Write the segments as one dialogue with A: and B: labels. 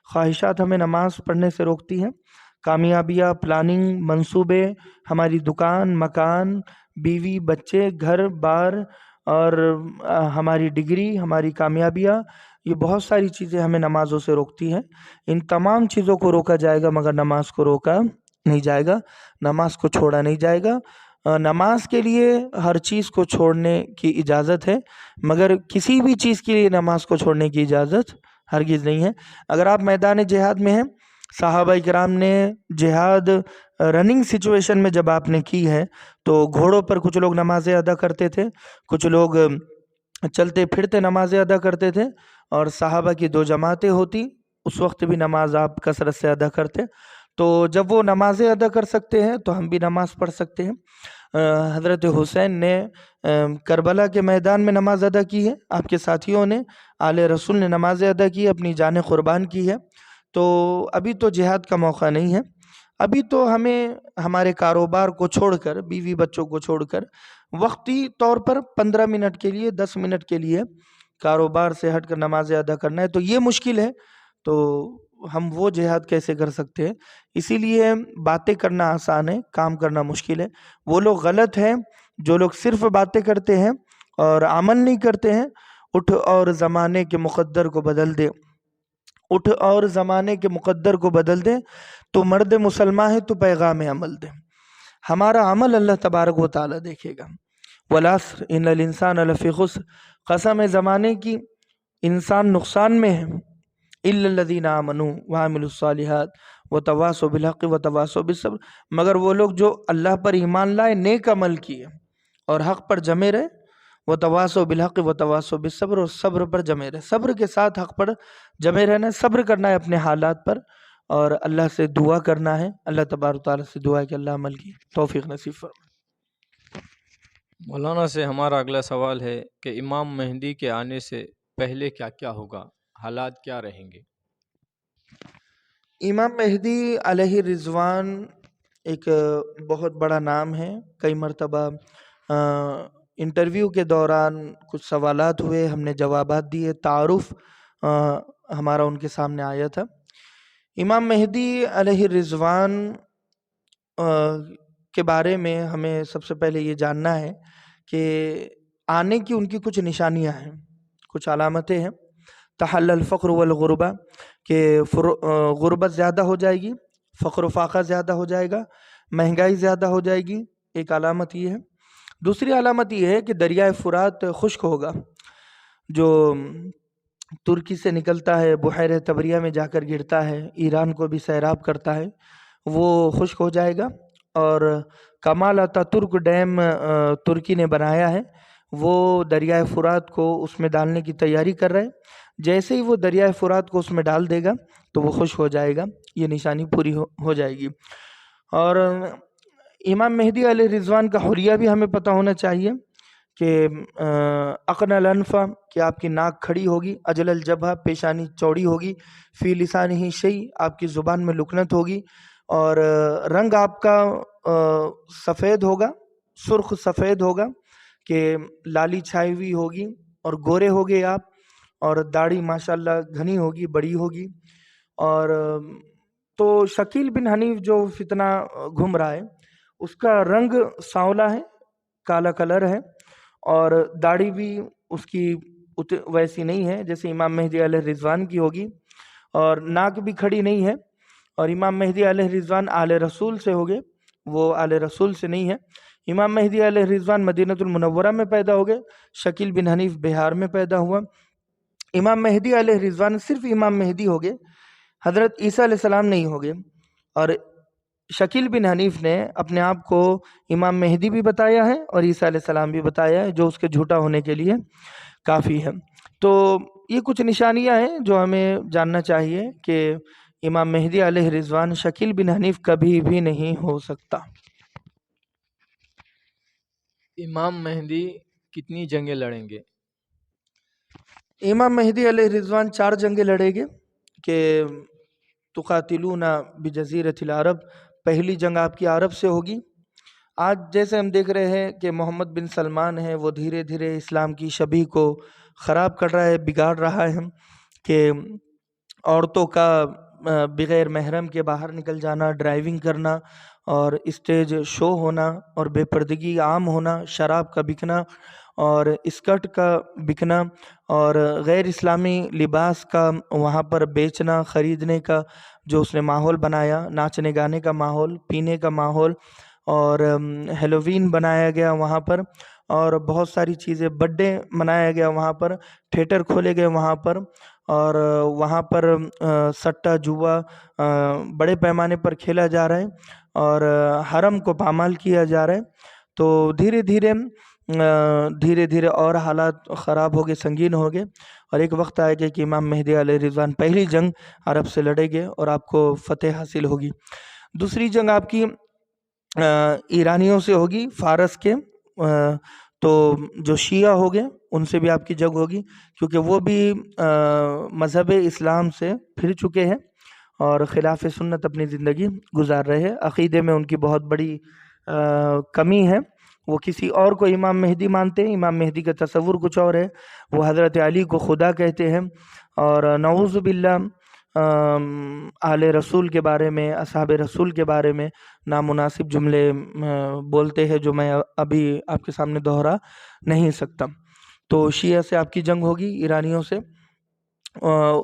A: خواہشات ہمیں نماز پڑھنے سے روکتی ہیں. کامیابیاں، پلاننگ، منصوبے، ہماری دکان، مکان، بیوی، بچے، گھر بار، اور ہماری ڈگری، ہماری کامیابیاں، یہ بہت ساری چیزیں ہمیں نمازوں سے روکتی ہیں. ان تمام چیزوں کو روکا جائے گا مگر نماز کو روکا نہیں جائے گا، نماز کو چھوڑا نہیں جائے گا. نماز کے لیے ہر چیز کو چھوڑنے کی اجازت ہے، مگر کسی بھی چیز کے لیے نماز کو چھوڑنے کی اجازت ہرگز نہیں ہے. اگر آپ میدان جہاد میں ہیں، صحابہ کرام نے جہاد رننگ سچویشن میں جب آپ نے کی ہے تو گھوڑوں پر کچھ لوگ نمازیں ادا کرتے تھے، کچھ لوگ چلتے پھرتے نمازیں ادا کرتے تھے، اور صحابہ کی دو جماعتیں ہوتی. اس وقت بھی نماز آپ کثرت سے ادا کرتے. تو جب وہ نمازیں ادا کر سکتے ہیں تو ہم بھی نماز پڑھ سکتے ہیں. حضرت حسین نے کربلا کے میدان میں نماز ادا کی ہے، آپ کے ساتھیوں نے، آل رسول نے نمازیں ادا کی، اپنی جانیں قربان کی ہے. تو ابھی تو جہاد کا موقع نہیں ہے. ابھی تو ہمیں ہمارے کاروبار کو چھوڑ کر، بیوی بچوں کو چھوڑ کر، وقتی طور پر 15 منٹ کے لیے، 10 منٹ کے لیے کاروبار سے ہٹ کر نمازیں ادا کرنا ہے. تو یہ مشکل ہے. تو ہم وہ جہاد کیسے کر سکتے ہیں؟ اسی لیے باتیں کرنا آسان ہے، کام کرنا مشکل ہے. وہ لوگ غلط ہیں جو لوگ صرف باتیں کرتے ہیں اور عمل نہیں کرتے ہیں. اٹھ اور زمانے کے مقدر کو بدل دے، اٹھ اور زمانے کے مقدر کو بدل دے. تو مرد مسلمان ہے تو پیغام عمل دے. ہمارا عمل اللہ تبارک و تعالیٰ دیکھے گا. والعصر ان الانسان لفی خسر، قسم ہے زمانے کی، انسان نقصان میں ہے. الا الذین آمنوا وعملوا الصالحات وتواصوا بالحق وتواصوا بالصبر، مگر وہ لوگ جو اللہ پر ایمان لائے، نیک عمل کیے اور حق پر جمے رہے. وتواصوا بالحق وتواصوا بالصبر، اور صبر پر جمے رہے. صبر کے ساتھ حق پر جمے رہنا ہے، صبر کرنا ہے اپنے حالات پر، اور اللہ سے دعا کرنا ہے. اللہ تبارک و تعالیٰ سے دعا ہے کہ اللہ عمل کی توفیق نصیب فرمائے.
B: مولانا سے ہمارا اگلا سوال ہے کہ امام مہدی کے آنے سے پہلے کیا کیا ہوگا، حالات کیا رہیں گے؟
A: امام مہدی علیہ رضوان ایک بہت بڑا نام ہے. کئی مرتبہ انٹرویو کے دوران کچھ سوالات ہوئے، ہم نے جوابات دیے، تعارف ہمارا ان کے سامنے آیا تھا. امام مہدی علیہ رضوان کے بارے میں ہمیں سب سے پہلے یہ جاننا ہے کہ آنے کی ان کی کچھ نشانیاں ہیں، کچھ علامتیں ہیں. تحل الفقر والغربہ، کہ غربت زیادہ ہو جائے گی، فقر و فاقہ زیادہ ہو جائے گا، مہنگائی زیادہ ہو جائے گی. ایک علامت یہ ہے. دوسری علامت یہ ہے کہ دریائے فرات خشک ہوگا، جو ترکی سے نکلتا ہے، بحیرہ طبریہ میں جا کر گرتا ہے، ایران کو بھی سیراب کرتا ہے، وہ خشک ہو جائے گا. اور کمال اتا ترک ڈیم ترکی نے بنایا ہے، وہ دریائے فرات کو اس میں ڈالنے کی تیاری کر رہے ہیں. جیسے ہی وہ دریائے فرات کو اس میں ڈال دے گا تو وہ خشک ہو جائے گا. یہ نشانی پوری ہو جائے گی. اور امام مہدی علیہ رضوان کا حلیہ بھی ہمیں پتہ ہونا چاہیے کہ اقنع الانف، کہ آپ کی ناک کھڑی ہوگی، اجل الجبہہ، پیشانی چوڑی ہوگی، فی لسانہ شیء، آپ کی زبان میں لکنت ہوگی، اور رنگ آپ کا سفید ہوگا، سرخ سفید ہوگا، کہ لالی چھائی ہوئی ہوگی، اور گورے ہوگے آپ، اور داڑھی ماشاءاللہ گھنی ہوگی، بڑی ہوگی. اور تو شکیل بن حنیف جو فتنہ گھوم رہا ہے، اس کا رنگ سانولا ہے، کالا کلر ہے، اور داڑھی بھی اس کی ویسی نہیں ہے جیسے امام مہدی علیہ رضوان کی ہوگی، اور ناک بھی کھڑی نہیں ہے. اور امام مہدی علیہ رضوان آل رسول سے ہوگے، وہ آل رسول سے نہیں ہے. امام مہدی علیہ رضوان مدینۃ المنورہ میں پیدا ہوگے، شکیل بن حنیف بہار میں پیدا ہوا. امام مہدی علیہ رضوان صرف امام مہدی ہوگے، حضرت عیسیٰ علیہ السلام نہیں ہوگے. اور شکیل بن حنیف نے اپنے آپ کو امام مہدی بھی بتایا ہے اور عیسیٰ علیہ السلام بھی بتایا ہے، جو اس کے جھوٹا ہونے کے لیے کافی ہے. تو یہ کچھ نشانیاں ہیں جو ہمیں جاننا چاہیے کہ امام مہدی علیہ رضوان شکیل بن حنیف کبھی بھی نہیں ہو سکتا.
B: امام مہدی کتنی جنگیں لڑیں گے؟
A: امام مہدی علیہ رضوان 4 جنگیں لڑیں گے. کہ تقاتلون بجزیرۃ العرب، پہلی جنگ آپ کی عرب سے ہوگی. آج جیسے ہم دیکھ رہے ہیں کہ محمد بن سلمان ہے، وہ دھیرے دھیرے اسلام کی شبیہ کو خراب کر رہا ہے، بگاڑ رہا ہے، کہ عورتوں کا بغیر محرم کے باہر نکل جانا، ڈرائیونگ کرنا اور اسٹیج شو ہونا اور بے پردگی عام ہونا، شراب کا بکنا اور اسکرٹ کا بکنا اور غیر اسلامی لباس کا وہاں پر بیچنا خریدنے کا جو اس نے ماحول بنایا، ناچنے گانے کا ماحول، پینے کا ماحول اور ہیلووین بنایا گیا وہاں پر اور بہت ساری چیزیں، برتھ ڈے منایا گیا وہاں پر، تھیٹر کھولے گئے وہاں پر اور وہاں پر سٹہ جوا بڑے پیمانے پر کھیلا جا رہا ہے اور حرم کو پامال کیا جا رہا ہے. تو دھیرے دھیرے اور حالات خراب ہو گئے، سنگین ہو گئے اور ایک وقت آئے گا کہ امام مہدی علیہ رضوان پہلی جنگ عرب سے لڑیں گے اور آپ کو فتح حاصل ہوگی. دوسری جنگ آپ کی ایرانیوں سے ہوگی، فارس کے. تو جو شیعہ ہو گئے ان سے بھی آپ کی جنگ ہوگی کیونکہ وہ بھی مذہب اسلام سے پھر چکے ہیں اور خلاف سنت اپنی زندگی گزار رہے ہیں. عقیدے میں ان کی بہت بڑی کمی ہے، وہ کسی اور کو امام مہدی مانتے ہیں. امام مہدی کا تصور کچھ اور ہے، وہ حضرت علی کو خدا کہتے ہیں اور نعوذ باللہ اہل رسول کے بارے میں، اصحاب رسول کے بارے میں نامناسب جملے بولتے ہیں جو میں ابھی آپ کے سامنے دہرا نہیں سکتا. تو شیعہ سے آپ کی جنگ ہوگی، ایرانیوں سے.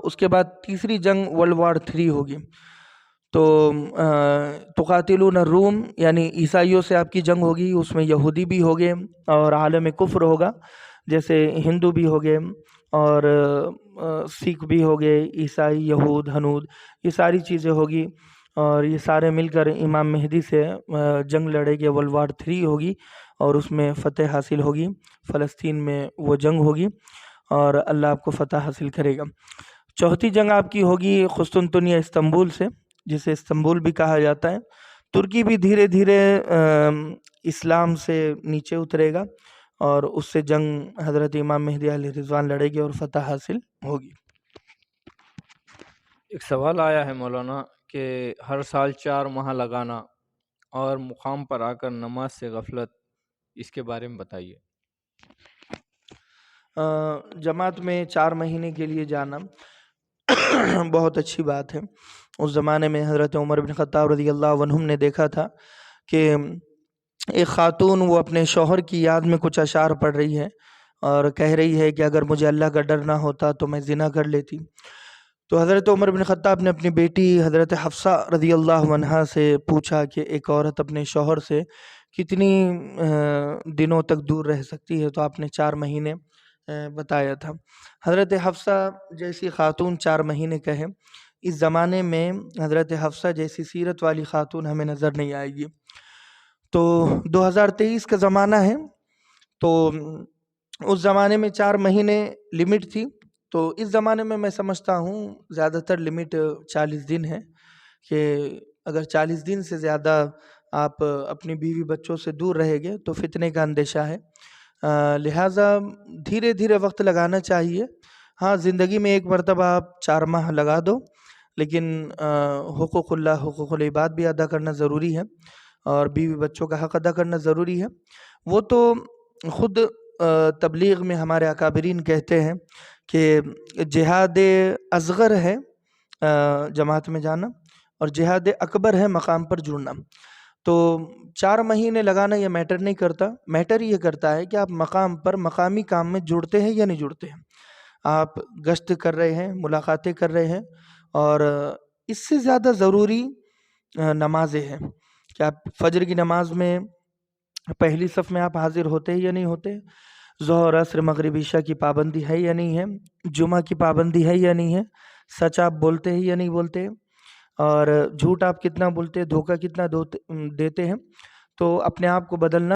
A: اس کے بعد تیسری جنگ ورلڈ وار 3 ہوگی. تو تقاتلون الروم یعنی عیسائیوں سے آپ کی جنگ ہوگی، اس میں یہودی بھی ہوگے اور عالم کفر ہوگا، جیسے ہندو بھی ہوگے اور سکھ بھی ہوگے، عیسائی، یہود، ہنود، یہ ساری چیزیں ہوگی اور یہ سارے مل کر امام مہدی سے جنگ لڑے گے. ورلڈ وار 3 ہوگی اور اس میں فتح حاصل ہوگی. فلسطین میں وہ جنگ ہوگی اور اللہ آپ کو فتح حاصل کرے گا. چوتھی جنگ آپ کی ہوگی قسطنطنیہ استنبول سے، جسے استنبول بھی کہا جاتا ہے. ترکی بھی دھیرے دھیرے اسلام سے نیچے اترے گا اور اس سے جنگ حضرت امام مہدی علیہ رضوان لڑے گی اور فتح حاصل ہوگی.
B: ایک سوال آیا ہے مولانا کہ ہر سال 4 ماہ لگانا اور مقام پر آ کر نماز سے غفلت، اس کے بارے میں بتائیے.
A: جماعت میں 4 مہینے کے لیے جانا بہت اچھی بات ہے. اس زمانے میں حضرت عمر بن خطاب رضی اللہ عنہم نے دیکھا تھا کہ ایک خاتون وہ اپنے شوہر کی یاد میں کچھ اشعار پڑھ رہی ہے اور کہہ رہی ہے کہ اگر مجھے اللہ کا ڈر نہ ہوتا تو میں زنا کر لیتی. تو حضرت عمر بن خطاب نے اپنی بیٹی حضرت حفصہ رضی اللہ عنہا سے پوچھا کہ ایک عورت اپنے شوہر سے کتنی دنوں تک دور رہ سکتی ہے؟ تو آپ نے 4 مہینے بتایا تھا. حضرت حفصہ جیسی خاتون 4 مہینے کہے، اس زمانے میں حضرت حفصہ جیسی سیرت والی خاتون ہمیں نظر نہیں آئے گی. تو 2023 کا زمانہ ہے، تو اس زمانے میں 4 مہینے لمٹ تھی. تو اس زمانے میں میں سمجھتا ہوں زیادہ تر لمٹ 40 دن ہے کہ اگر 40 دن سے زیادہ آپ اپنی بیوی بچوں سے دور رہیں گے تو فتنے کا اندیشہ ہے. لہٰذا دھیرے دھیرے وقت لگانا چاہیے. ہاں، زندگی میں ایک مرتبہ آپ 4 ماہ لگا دو، لیکن حقوق اللہ، حقوق العباد بھی ادا کرنا ضروری ہے اور بیوی بچوں کا حق ادا کرنا ضروری ہے. وہ تو خود تبلیغ میں ہمارے اکابرین کہتے ہیں کہ جہاد اصغر ہے جماعت میں جانا اور جہاد اکبر ہے مقام پر جڑنا. تو 4 مہینے لگانا یہ میٹر نہیں کرتا، میٹر یہ کرتا ہے کہ آپ مقام پر مقامی کام میں جڑتے ہیں یا نہیں جڑتے ہیں. آپ گشت کر رہے ہیں، ملاقاتیں کر رہے ہیں اور اس سے زیادہ ضروری نمازیں ہیں کہ آپ فجر کی نماز میں پہلی صف میں آپ حاضر ہوتے ہیں یا نہیں ہوتے، ظہر، عصر، مغرب، عشاء کی پابندی ہے یا نہیں ہے، جمعہ کی پابندی ہے یا نہیں ہے، سچ آپ بولتے ہیں یا نہیں بولتے اور جھوٹ آپ کتنا بولتے ہیں، دھوکہ کتنا دیتے ہیں. تو اپنے آپ کو بدلنا